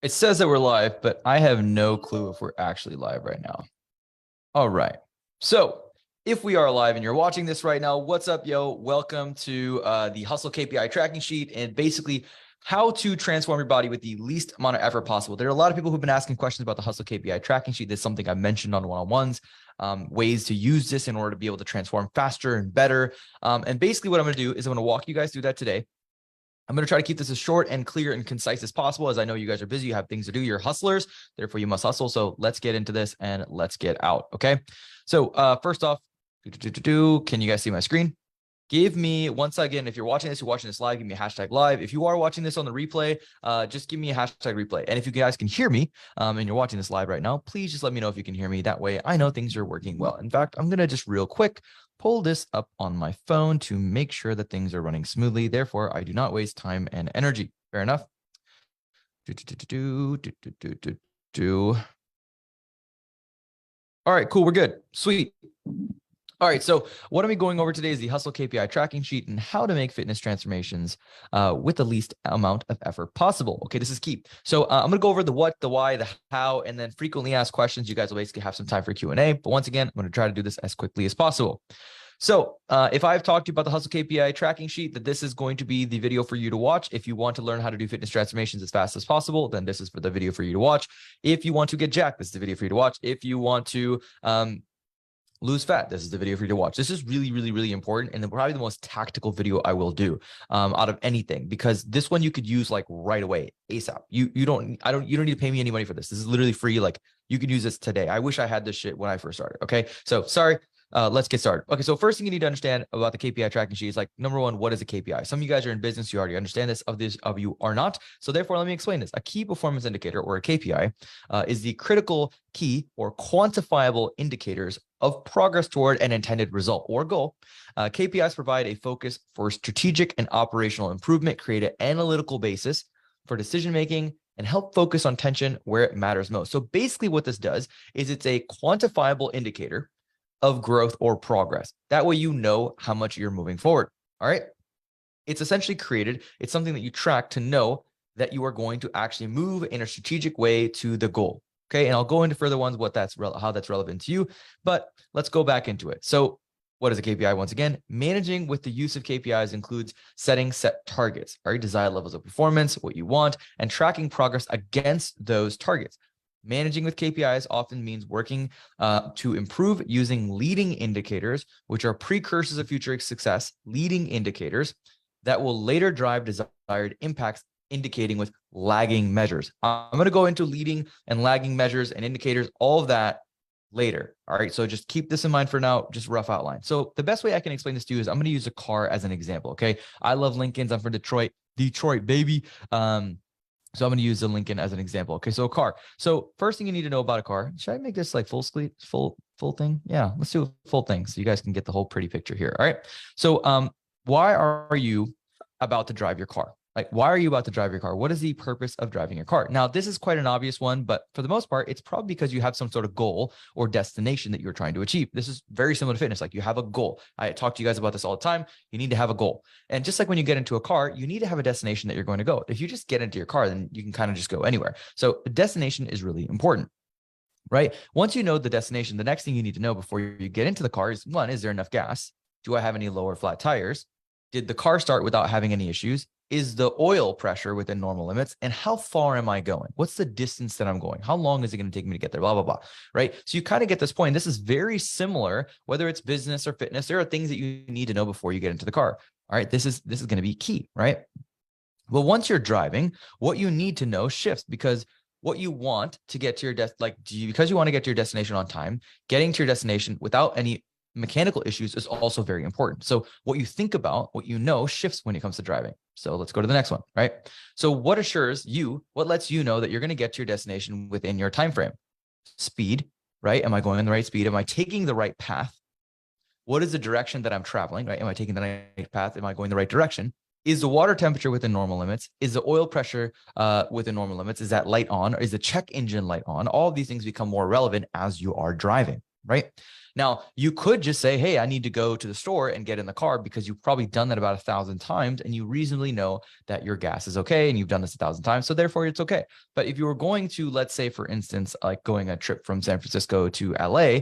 It says that we're live, but I have no clue if we're actually live right now. All right. So if we are live and you're watching this right now, what's up, yo? Welcome to the Hustle KPI tracking sheet and basically how to transform your body with the least amount of effort possible. There are a lot of people who've been asking questions about the Hustle KPI tracking sheet. That's something I mentioned on one-on-ones, ways to use this in order to be able to transform faster and better. And basically what I'm going to do is I'm going to walk you guys through that today. I'm going to try to keep this as short and clear and concise as possible, as I know you guys are busy. You have things to do. You're hustlers. Therefore, you must hustle. So let's get into this and let's get out. Okay. So first off, can you guys see my screen? Give me, once again, if you're watching this live, give me a hashtag live. If you are watching this on the replay, just give me a hashtag replay. And if you guys can hear me and you're watching this live right now, please just let me know if you can hear me. That way I know things are working well. In fact, I'm going to just real quick pull this up on my phone to make sure that things are running smoothly. Therefore, I do not waste time and energy. Fair enough. All right, cool. We're good. Sweet. All right, so what I'm going over today is the Hustle KPI tracking sheet and how to make fitness transformations with the least amount of effort possible. Okay, this is key. So I'm going to go over the what, the why, the how, and then frequently asked questions. You guys will basically have some time for Q&A. But once again, I'm going to try to do this as quickly as possible. So if I've talked to you about the Hustle KPI tracking sheet, that this is going to be the video for you to watch. If you want to learn how to do fitness transformations as fast as possible, then this is for the video for you to watch. If you want to get jacked, this is the video for you to watch. If you want to lose fat, this is the video for you to watch. This is really, really, really important, and probably the most tactical video I will do out of anything, because this one you could use like right away, ASAP. You don't need to pay me any money for this. This is literally free. Like, you could use this today. I wish I had this shit when I first started. Okay, so sorry. Let's get started. Okay, so first thing you need to understand about the KPI tracking sheet is, like, number one, what is a KPI? Some of you guys are in business, you already understand this. Of you are not. So therefore, let me explain this. A key performance indicator, or a KPI, is the critical key or quantifiable indicators of progress toward an intended result or goal. KPIs provide a focus for strategic and operational improvement, create an analytical basis for decision-making, and help focus on tension where it matters most. So basically what this does is it's a quantifiable indicator of growth or progress. That way you know how much you're moving forward. All right. It's essentially created. It's something that you track to know that you are going to actually move in a strategic way to the goal. Okay. And I'll go into further ones, how that's relevant to you, but let's go back into it. So what is a KPI? Once again, managing with the use of KPIs includes setting set targets, all right, desired levels of performance, what you want, and tracking progress against those targets. Managing with KPIs often means working to improve using leading indicators, which are precursors of future success, leading indicators that will later drive desired impacts, indicating with lagging measures. I'm going to go into leading and lagging measures and indicators, all of that later. All right. So just keep this in mind for now, just rough outline. So the best way I can explain this to you is I'm going to use a car as an example. Okay. I love Lincolns. I'm from Detroit, baby. So I'm going to use the Lincoln as an example. Okay, so a car. So first thing you need to know about a car. Should I make this like full thing? Yeah, let's do a full thing so you guys can get the whole pretty picture here. All right. So why are you about to drive your car? Like, why are you about to drive your car? What is the purpose of driving your car? Now, this is quite an obvious one, but for the most part, it's probably because you have some sort of goal or destination that you're trying to achieve. This is very similar to fitness. Like, you have a goal. I talk to you guys about this all the time. You need to have a goal. And just like when you get into a car, you need to have a destination that you're going to go. If you just get into your car, then you can kind of just go anywhere. So the destination is really important, right? Once you know the destination, the next thing you need to know before you get into the car is, one, is there enough gas? Do I have any low or flat tires? Did the car start without having any issues? Is the oil pressure within normal limits? And how far am I going? What's the distance that I'm going? How long is it going to take me to get there? Blah, blah, blah, right? So you kind of get this point. This is very similar, whether it's business or fitness. There are things that you need to know before you get into the car. All right, this is going to be key, right? Well, once you're driving, what you need to know shifts, because what you want to get to your because you want to get to your destination on time, getting to your destination without any mechanical issues is also very important. So what you think about, what you know, shifts when it comes to driving. So let's go to the next one, right? So what lets you know that you're going to get to your destination within your time frame? Speed, right? Am I going in the right speed? Am I taking the right path? What is the direction that I'm traveling, right? Am I taking the right path? Am I going the right direction? Is the water temperature within normal limits? Is the oil pressure within normal limits? Is that light on? Or is the check engine light on? All of these things become more relevant as you are driving. right? Now, you could just say, hey, I need to go to the store and get in the car, because you've probably done that about 1,000 times and you reasonably know that your gas is okay and you've done this 1,000 times. So therefore it's okay. But if you were going to, let's say, for instance, like going a trip from San Francisco to LA,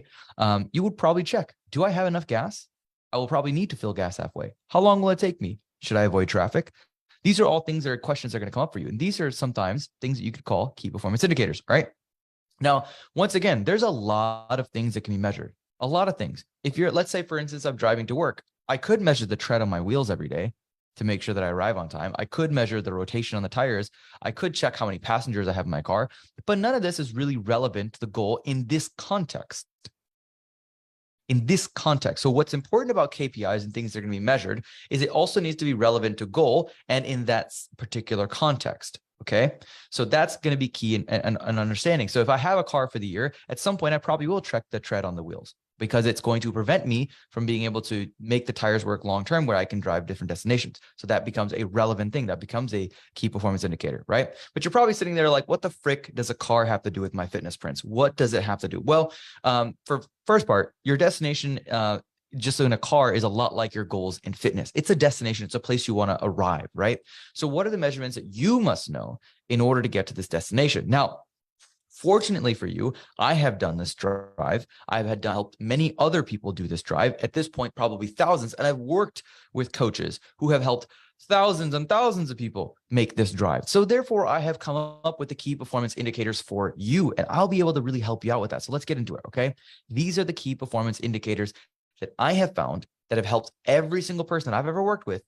you would probably check, do I have enough gas? I will probably need to fill gas halfway. How long will it take me? Should I avoid traffic? These are all things that are questions that are going to come up for you. And these are sometimes things that you could call key performance indicators, right? Now, once again, there's a lot of things that can be measured. A lot of things. If you're, let's say, for instance, I'm driving to work, I could measure the tread on my wheels every day to make sure that I arrive on time. I could measure the rotation on the tires. I could check how many passengers I have in my car, but none of this is really relevant to the goal in this context. In this context. So what's important about KPIs and things that are going to be measured is it also needs to be relevant to goal and in that particular context. Okay. So that's going to be key in understanding. So if I have a car for the year, at some point, I probably will check the tread on the wheels, because it's going to prevent me from being able to make the tires work long-term where I can drive different destinations. So that becomes a relevant thing. That becomes a key performance indicator, right? But you're probably sitting there like, what the frick does a car have to do with my fitness, Prince? What does it have to do? Well, for first part, your destination, just in a car, is a lot like your goals in fitness. It's a destination. It's a place you want to arrive, right? So what are the measurements that you must know in order to get to this destination? Now, fortunately for you, I have done this drive. I've helped many other people do this drive. At this point, probably thousands. And I've worked with coaches who have helped thousands and thousands of people make this drive. So therefore, I have come up with the key performance indicators for you, and I'll be able to really help you out with that. So let's get into it, okay? These are the key performance indicators that I have found that have helped every single person that I've ever worked with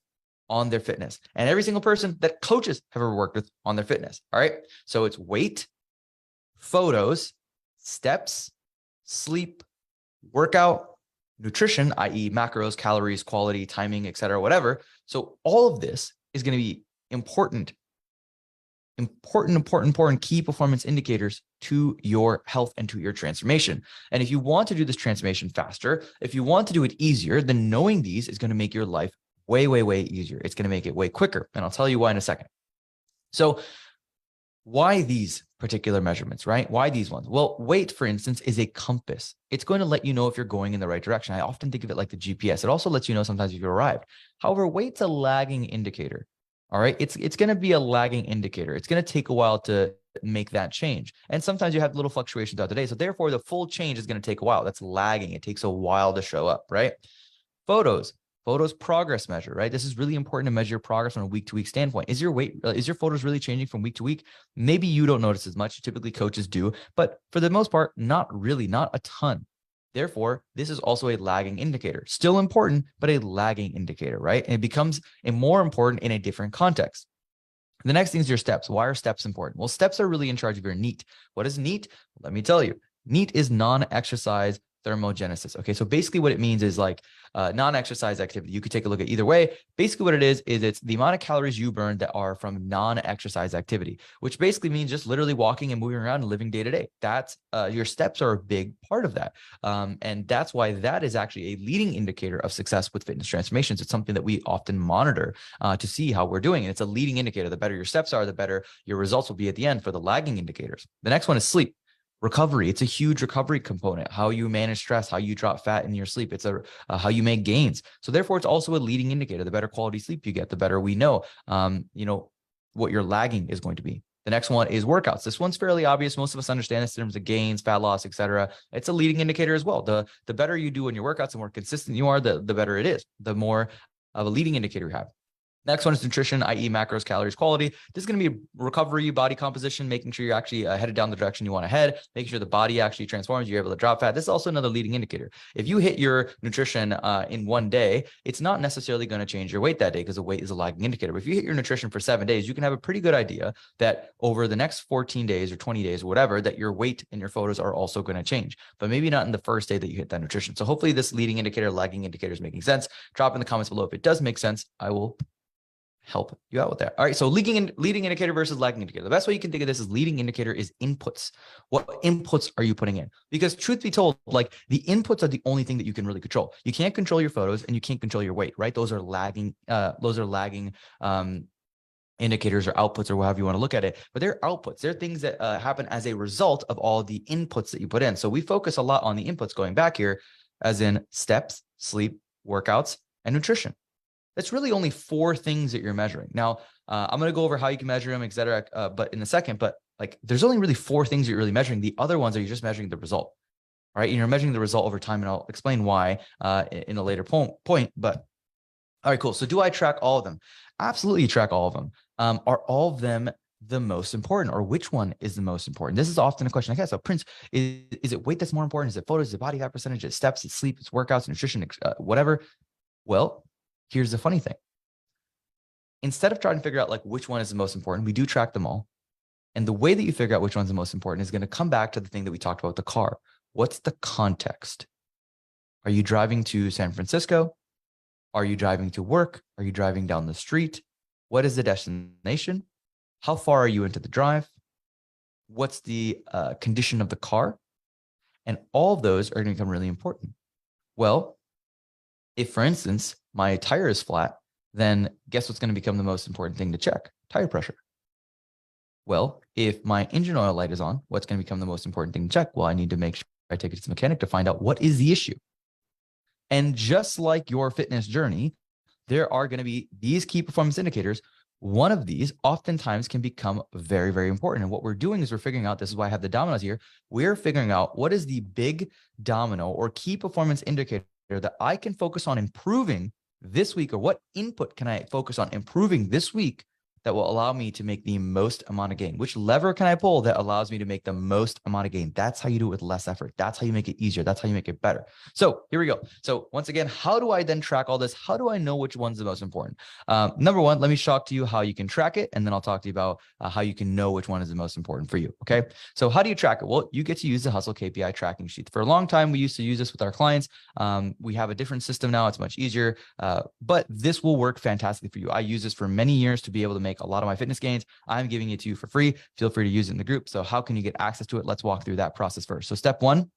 on their fitness, and every single person that coaches have ever worked with on their fitness, all right? So it's weight, photos, steps, sleep, workout, nutrition, i.e. macros, calories, quality, timing, etc., whatever. So all of this is going to be important key performance indicators to your health and to your transformation. And if you want to do this transformation faster, if you want to do it easier, then knowing these is going to make your life way, way, way easier. It's going to make it way quicker. And I'll tell you why in a second. So why these particular measurements, right? Why these ones? Well, weight, for instance, is a compass. It's going to let you know if you're going in the right direction. I often think of it like the GPS. It also lets you know sometimes if you've arrived. However, weight's a lagging indicator. All right. It's going to be a lagging indicator. It's going to take a while to make that change. And sometimes you have little fluctuations throughout the day. So therefore, the full change is going to take a while. That's lagging. It takes a while to show up, right? Photos progress measure, right? This is really important to measure your progress on a week-to-week standpoint. Is your photos really changing from week to week? Maybe you don't notice as much. Typically coaches do, but for the most part, not really, not a ton. Therefore, this is also a lagging indicator. Still important, but a lagging indicator, right? And it becomes more important in a different context. The next thing is your steps. Why are steps important? Well, steps are really in charge of your NEAT. What is NEAT? Let me tell you. NEAT is non-exercise thermogenesis. Okay, so basically what it means is like non-exercise activity. You could take a look at either way. Basically what it is it's the amount of calories you burn that are from non-exercise activity, which basically means just literally walking and moving around and living day to day. That's your steps are a big part of that. And that's why that is actually a leading indicator of success with fitness transformations. It's something that we often monitor to see how we're doing. And it's a leading indicator. The better your steps are, the better your results will be at the end for the lagging indicators. The next one is sleep. Recovery. It's a huge recovery component. How you manage stress, how you drop fat in your sleep. It's how you make gains. So therefore, it's also a leading indicator. The better quality sleep you get, the better we know, what your lagging is going to be. The next one is workouts. This one's fairly obvious. Most of us understand this in terms of gains, fat loss, etc. It's a leading indicator as well. The better you do in your workouts, the more consistent you are, the better it is. The more of a leading indicator you have. Next one is nutrition, i.e. macros, calories, quality. This is going to be recovery, body composition, making sure you're actually headed down the direction you want to head, making sure the body actually transforms, you're able to drop fat. This is also another leading indicator. If you hit your nutrition in one day, it's not necessarily going to change your weight that day because the weight is a lagging indicator. But if you hit your nutrition for 7 days, you can have a pretty good idea that over the next 14 days or 20 days or whatever, that your weight and your photos are also going to change, but maybe not in the first day that you hit that nutrition. So hopefully this leading indicator, lagging indicator is making sense. Drop in the comments below if it does make sense. I will help you out with that. All right. So leading indicator versus lagging indicator. The best way you can think of this is leading indicator is inputs. What inputs are you putting in? Because truth be told, like the inputs are the only thing that you can really control. You can't control your photos and you can't control your weight, right? Those are lagging indicators or outputs or however you want to look at it, but they're outputs. They're things that happen as a result of all the inputs that you put in. So we focus a lot on the inputs going back here, as in steps, sleep, workouts, and nutrition. That's really only 4 things that you're measuring. Now, I'm going to go over how you can measure them, et cetera, but in a second, but like there's only really 4 things that you're really measuring. The other ones are you're just measuring the result, right? And you're measuring the result over time, and I'll explain why in a later point. But all right, cool. So do I track all of them? Absolutely track all of them. Are all of them the most important, or which one is the most important? This is often a question I get. So Prince, is it weight that's more important? Is it photos? Is it body fat percentage? Is it steps? It's sleep? It's workouts, nutrition, whatever. Well, here's the funny thing. Instead of trying to figure out like which one is the most important, we do track them all. And the way that you figure out which one's the most important is going to come back to the thing that we talked about, the car. What's the context? Are you driving to San Francisco? Are you driving to work? Are you driving down the street? What is the destination? How far are you into the drive? What's the condition of the car? And all of those are going to become really important. Well, if, for instance, my tire is flat, then guess what's going to become the most important thing to check? Tire pressure. Well, if my engine oil light is on, what's going to become the most important thing to check? Well, I need to make sure I take it to the mechanic to find out what is the issue. And just like your fitness journey, there are going to be these key performance indicators. One of these oftentimes can become very, very important. And what we're doing is we're figuring out, this is why I have the dominoes here. We're figuring out what is the big domino or key performance indicator that I can focus on improving this week, or what input can I focus on improving this week that will allow me to make the most amount of gain? Which lever can I pull that allows me to make the most amount of gain? That's how you do it with less effort. That's how you make it easier. That's how you make it better. So here we go. So once again, how do I then track all this? How do I know which one's the most important? Number one, let me shock to you how you can track it. And then I'll talk to you about how you can know which one is the most important for you. Okay. So how do you track it? Well, you get to use the Hustle KPI tracking sheet. For a long time, we used to use this with our clients. We have a different system now. It's much easier, but this will work fantastically for you. I use this for many years to be able to make a lot of my fitness gains. I'm giving it to you for free. Feel free to use it in the group. So how can you get access to it? Let's walk through that process first. So step one,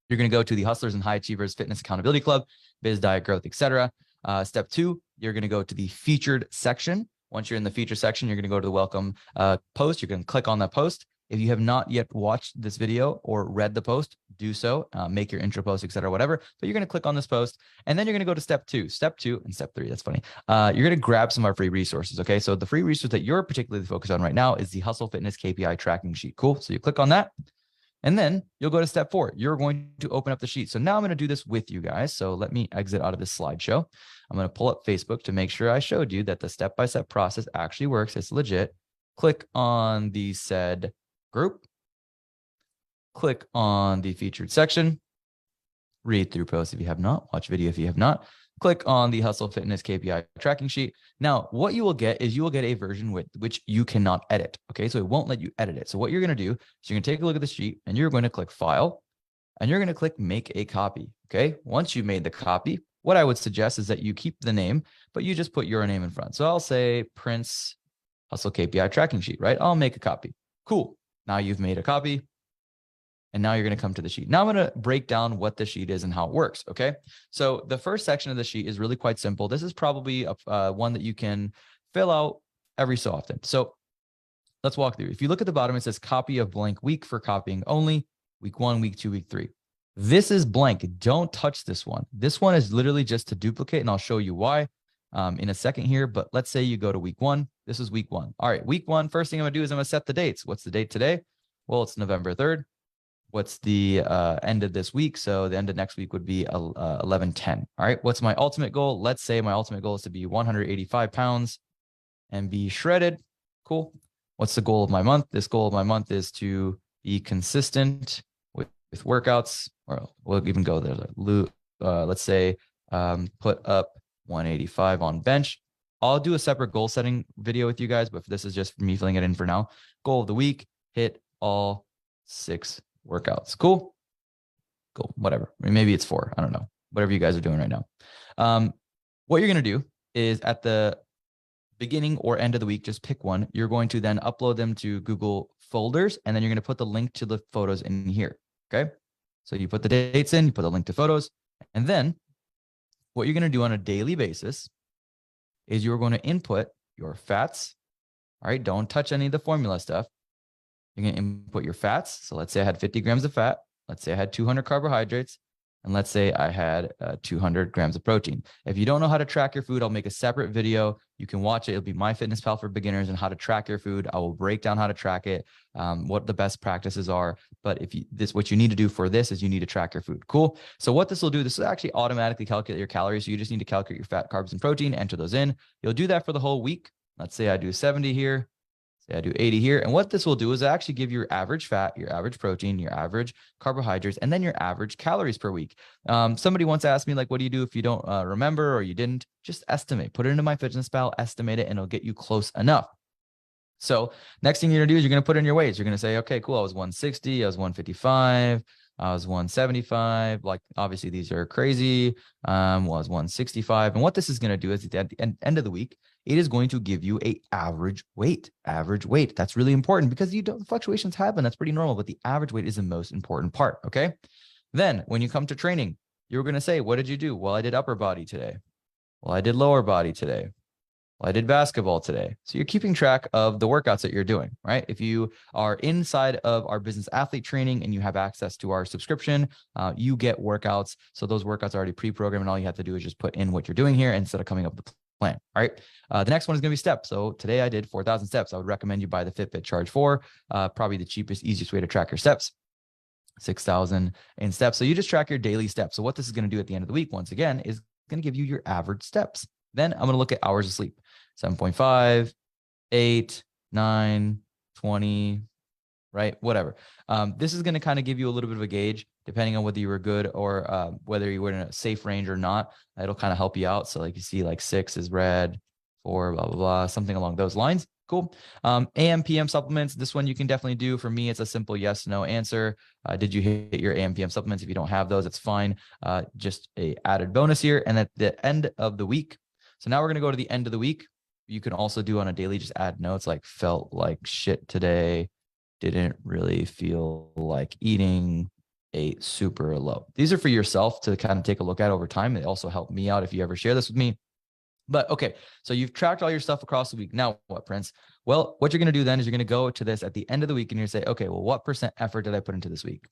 you're going to go to the Hustlers and High Achievers Fitness Accountability Club, Biz Diet Growth, etc. Step two, you're going to go to the featured section. Once you're in the feature section, you're going to go to the welcome post. You're going to click on that post. If you have not yet watched this video or read the post, do so. Make your intro post, etc., whatever. But you're going to click on this post, and then you're going to go to step two and step three. That's funny. You're going to grab some of our free resources. Okay, so the free resource that you're particularly focused on right now is the Hustle Fitness KPI tracking sheet. Cool. So you click on that, and then you'll go to step four. You're going to open up the sheet. So now I'm going to do this with you guys. So let me exit out of this slideshow. I'm going to pull up Facebook to make sure I showed you that the step-by-step process actually works. It's legit. Click on the said group, click on the featured section, read through posts if you have not, watch video if you have not, click on the Hustle Fitness KPI tracking sheet. Now, what you will get is you will get a version with which you cannot edit. Okay, so it won't let you edit it. So what you're going to do is you're going to take a look at the sheet, and you're going to click File, and you're going to click Make a Copy. Okay, once you've made the copy, what I would suggest is that you keep the name, but you just put your name in front. So I'll say Prince Hustle KPI tracking sheet, right? I'll make a copy. Cool. Now you've made a copy, and now you're going to come to the sheet. Now I'm going to break down what the sheet is and how it works. Okay. So the first section of the sheet is really quite simple. This is probably one that you can fill out every so often. So let's walk through. If you look at the bottom, it says copy of blank week for copying only, week 1, week 2, week 3. This is blank. Don't touch this one. This one is literally just to duplicate, and I'll show you why in a second here. But let's say you go to week 1. This is week 1. All right, week 1, first thing I'm going to do is I'm going to set the dates. What's the date today? Well, it's November 3rd. What's the end of this week? So the end of next week would be 11/10. All right, what's my ultimate goal? Let's say my ultimate goal is to be 185 pounds and be shredded. Cool. What's the goal of my month? This goal of my month is to be consistent with workouts, or we'll even go there. Let's say put up 185 on bench. I'll do a separate goal setting video with you guys, but this is just me filling it in for now. Goal of the week, hit all 6 workouts. Cool. Cool. Whatever. I mean, maybe it's 4. I don't know. Whatever you guys are doing right now. What you're going to do is at the beginning or end of the week, just pick one. You're going to then upload them to Google folders, and then you're going to put the link to the photos in here. Okay. So you put the dates in, you put a link to photos, and then what you're going to do on a daily basis is you're going to input your fats, All right. Don't touch any of the formula stuff. You're going to input your fats. So let's say I had 50 grams of fat. Let's say I had 200 carbohydrates. And let's say I had 200 grams of protein. If you don't know how to track your food, I'll make a separate video. You can watch it. It'll be MyFitnessPal for beginners and how to track your food. I will break down how to track it, what the best practices are. But what you need to do for this is you need to track your food. Cool. So what this will do, this will actually automatically calculate your calories. So you just need to calculate your fat, carbs, and protein, enter those in. You'll do that for the whole week. Let's say I do 70 here. Say I do 80 here. And what this will do is actually give your average fat, your average protein, your average carbohydrates, and then your average calories per week. Somebody once asked me, like, what do you do if you don't remember or you didn't? Just estimate, put it into MyFitnessPal, estimate it, and it'll get you close enough. So next thing you're going to do is you're going to put in your weights. You're going to say, okay, cool. I was 160, I was 155, I was 175. Like, obviously these are crazy. Was 165. And what this is going to do is at the end of the week, it is going to give you a average weight. That's really important because fluctuations happen. That's pretty normal, but the average weight is the most important part. Okay. Then when you come to training, you're going to say, what did you do? Well, I did upper body today. Well, I did lower body today. Well, I did basketball today. So you're keeping track of the workouts that you're doing, right? If you are inside of our business athlete training and you have access to our subscription, you get workouts. So those workouts are already pre-programmed and all you have to do is just put in what you're doing here instead of coming up with the plan. All right. The next one is going to be steps. So today I did 4,000 steps. I would recommend you buy the Fitbit Charge 4, probably the cheapest, easiest way to track your steps. 6,000 in steps. So you just track your daily steps. So what this is going to do at the end of the week, once again, is going to give you your average steps. Then I'm going to look at hours of sleep. 7.5, 8, 9, 20, right? Whatever. This is going to kind of give you a little bit of a gauge, depending on whether you were good or whether you were in a safe range or not. It'll kind of help you out. So like you see like 6 is red, 4, blah, blah, blah, something along those lines. Cool. AM, PM supplements. This one you can definitely do. For me, it's a simple yes, no answer. Did you hit your AM, PM supplements? If you don't have those, it's fine. Just a added bonus here. And at the end of the week. So now we're going to go to the end of the week. You can also do on a daily, just add notes like felt like shit today, didn't really feel like eating, ate super low. These are for yourself to kind of take a look at over time. They also help me out if you ever share this with me. But okay, so you've tracked all your stuff across the week. Now what, Prince? Well, what you're going to do then is you're going to go to this at the end of the week and you're going to say, okay, well, what % effort did I put into this week?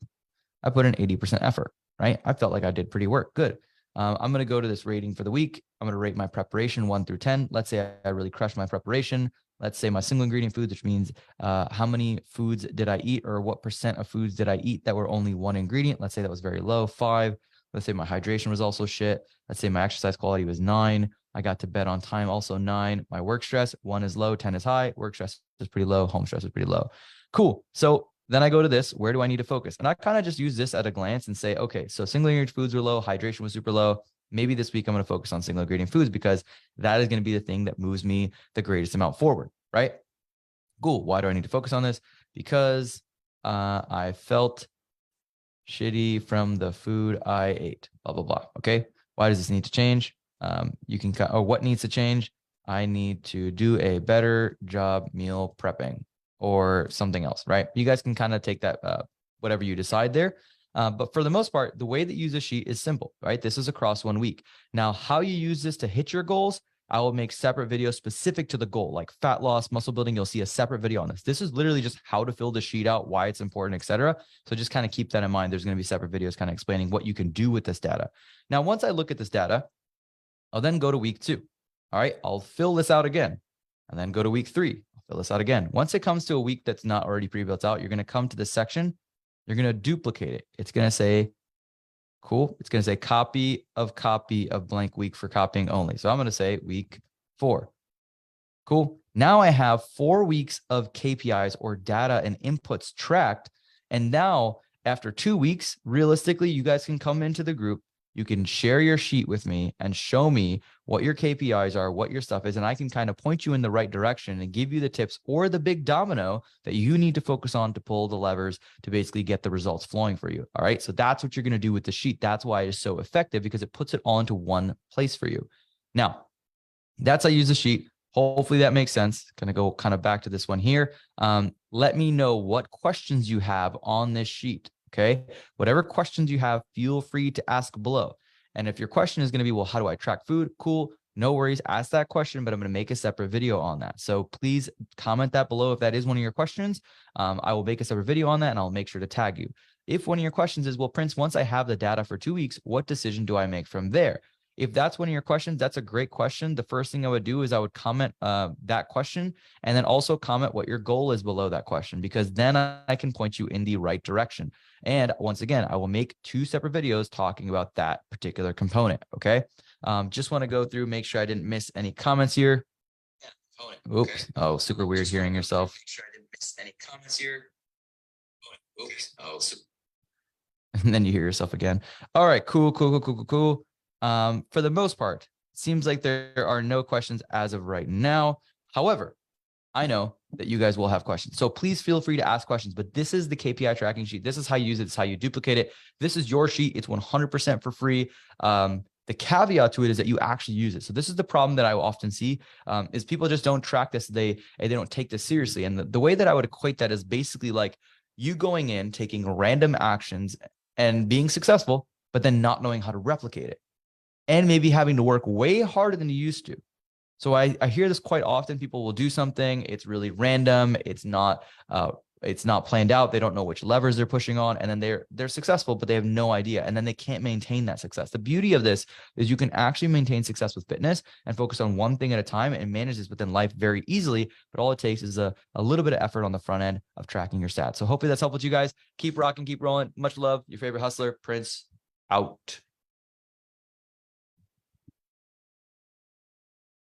I put in 80% effort, right? I felt like I did pretty work. Good. I'm going to go to this rating for the week. I'm going to rate my preparation 1 through 10. Let's say I really crushed my preparation. Let's say my single ingredient foods, which means how many foods did I eat or what % of foods did I eat that were only one ingredient? Let's say that was very low, 5. Let's say my hydration was also shit. Let's say my exercise quality was 9. I got to bed on time, also 9. My work stress, 1 is low, 10 is high. Work stress is pretty low. Home stress is pretty low. Cool. So then I go to this, where do I need to focus? And I kind of just use this at a glance and say, okay, so single ingredient foods were low, hydration was super low. Maybe this week I'm going to focus on single ingredient foods because that is going to be the thing that moves me the greatest amount forward, right? Cool. Why do I need to focus on this? Because I felt shitty from the food I ate, blah, blah, blah. Okay. Why does this need to change? What needs to change? I need to do a better job meal prepping or something else, right? You guys can kind of take that, whatever you decide there. But for the most part, the way that you use a sheet is simple, right? This is across 1 week. Now, how you use this to hit your goals, I will make separate videos specific to the goal, like fat loss, muscle building. You'll see a separate video on this. This is literally just how to fill the sheet out, why it's important, etc. So just kind of keep that in mind. There's going to be separate videos kind of explaining what you can do with this data. Now, once I look at this data, I'll then go to week 2. All right, I'll fill this out again and then go to week 3. I'll fill this out again. Once it comes to a week that's not already pre-built out, you're going to come to this section. You're going to duplicate it. It's going to say, cool. It's going to say copy of blank week for copying only. So I'm going to say week 4. Cool. Now I have 4 weeks of KPIs or data and inputs tracked. And now after 2 weeks, realistically, you guys can come into the group. You can share your sheet with me and show me what your KPIs are, what your stuff is, and I can kind of point you in the right direction and give you the tips or the big domino that you need to focus on to pull the levers to basically get the results flowing for you. All right. So that's what you're going to do with the sheet. That's why it is so effective, because it puts it all into one place for you. Now, that's how I use the sheet. Hopefully that makes sense. Going to go kind of back to this one here. Let me know what questions you have on this sheet. Okay. Whatever questions you have, feel free to ask below. And if your question is going to be, well, how do I track food? Cool. no worries, ask that question, but I'm going to make a separate video on that. So please comment that below if that is one of your questions. I will make a separate video on that and I'll make sure to tag you. If one of your questions is, well, Prince, once I have the data for 2 weeks, what decision do I make from there? If that's one of your questions, that's a great question. The first thing I would do is I would comment that question and then also comment what your goal is below that question, because then I can point you in the right direction. And once again, I will make 2 separate videos talking about that particular component. Okay. Just want to go through, make sure I didn't miss any comments here. Oops. Oh, super weird hearing yourself. Make sure I didn't miss any comments here. Oops. Oh, super. And then you hear yourself again. All right, cool. For the most part, it seems like there are no questions as of right now. However, I know that you guys will have questions. So please feel free to ask questions, but this is the KPI tracking sheet. This is how you use it. It's how you duplicate it. This is your sheet. It's 100% for free. The caveat to it is that you actually use it. So this is the problem that I often see is people just don't track this. They don't take this seriously. And the way that I would equate that is basically like you going in, taking random actions and being successful, but then not knowing how to replicate it and maybe having to work way harder than you used to. So I hear this quite often. People will do something. It's really random. It's not planned out. They don't know which levers they're pushing on. And then they're successful, but they have no idea. And then they can't maintain that success. The beauty of this is you can actually maintain success with fitness and focus on one thing at a time and manage this within life very easily. But all it takes is a little bit of effort on the front end of tracking your stats. So hopefully that's helpful to you guys. Keep rocking, keep rolling. Much love. Your favorite hustler, Prince, out.